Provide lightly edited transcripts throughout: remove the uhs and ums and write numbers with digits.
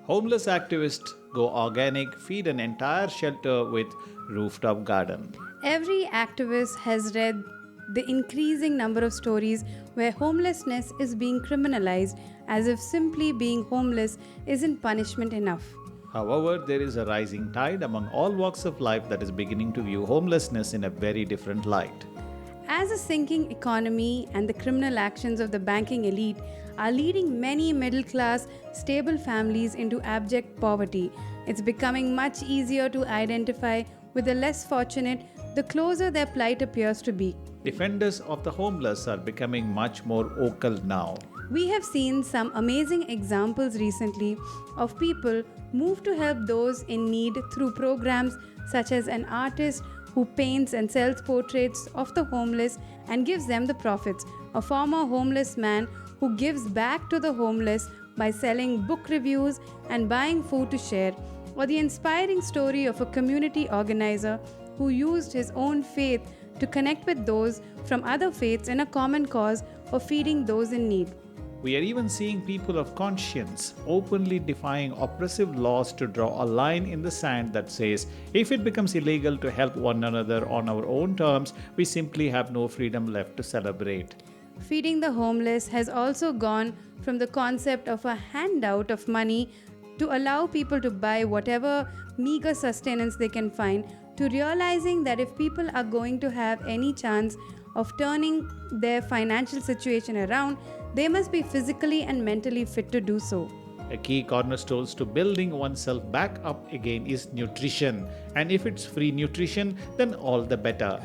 Homeless activists go organic, feed an entire shelter with rooftop garden. Every activist has read the increasing number of stories where homelessness is being criminalized as if simply being homeless isn't punishment enough. However, there is a rising tide among all walks of life that is beginning to view homelessness in a very different light. As a sinking economy and the criminal actions of the banking elite are leading many middle class, stable families into abject poverty, it's becoming much easier to identify with the less fortunate the closer their plight appears to be. Defenders of the homeless are becoming much more vocal now. We have seen some amazing examples recently of people move to help those in need through programs such as an artist who paints and sells portraits of the homeless and gives them the profits, a former homeless man who gives back to the homeless by selling book reviews and buying food to share, or the inspiring story of a community organizer who used his own faith to connect with those from other faiths in a common cause of feeding those in need. We are even seeing people of conscience openly defying oppressive laws to draw a line in the sand that says if it becomes illegal to help one another on our own terms, we simply have no freedom left to celebrate. Feeding the homeless has also gone from the concept of a handout of money to allow people to buy whatever meager sustenance they can find, to realizing that if people are going to have any chance of turning their financial situation around, they must be physically and mentally fit to do so. A key cornerstone to building oneself back up again is nutrition, and if it's free nutrition, then all the better.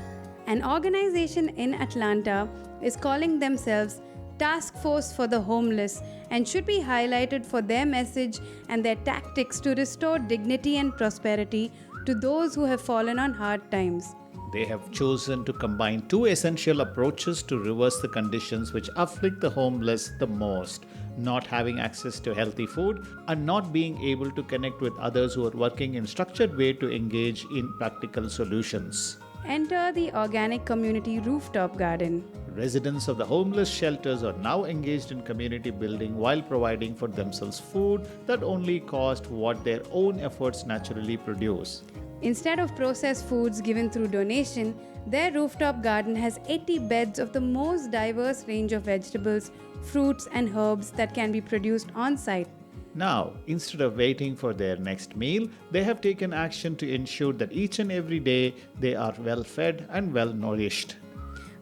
An organization in Atlanta is calling themselves Task Force for the Homeless and should be highlighted for their message and their tactics to restore dignity and prosperity to those who have fallen on hard times. They have chosen to combine two essential approaches to reverse the conditions which afflict the homeless the most: not having access to healthy food and not being able to connect with others who are working in structured way to engage in practical solutions. Enter the organic community rooftop garden. Residents of the homeless shelters are now engaged in community building while providing for themselves food that only cost what their own efforts naturally produce. Instead of processed foods given through donation, their rooftop garden has 80 beds of the most diverse range of vegetables, fruits, and herbs that can be produced on site. Now, instead of waiting for their next meal, they have taken action to ensure that each and every day they are well fed and well nourished.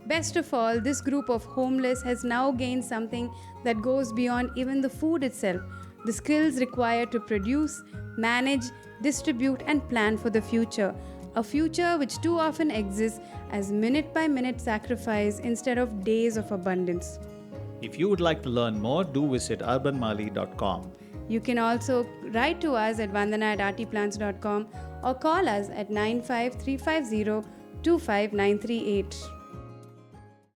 Best of all, this group of homeless has now gained something that goes beyond even the food itself: the skills required to produce, manage, distribute, and plan for the future. A future which too often exists as minute by minute sacrifice instead of days of abundance. If you would like to learn more, do visit urbanmali.com. You can also write to us at vandana@artyplants.com or call us at 95350 25938.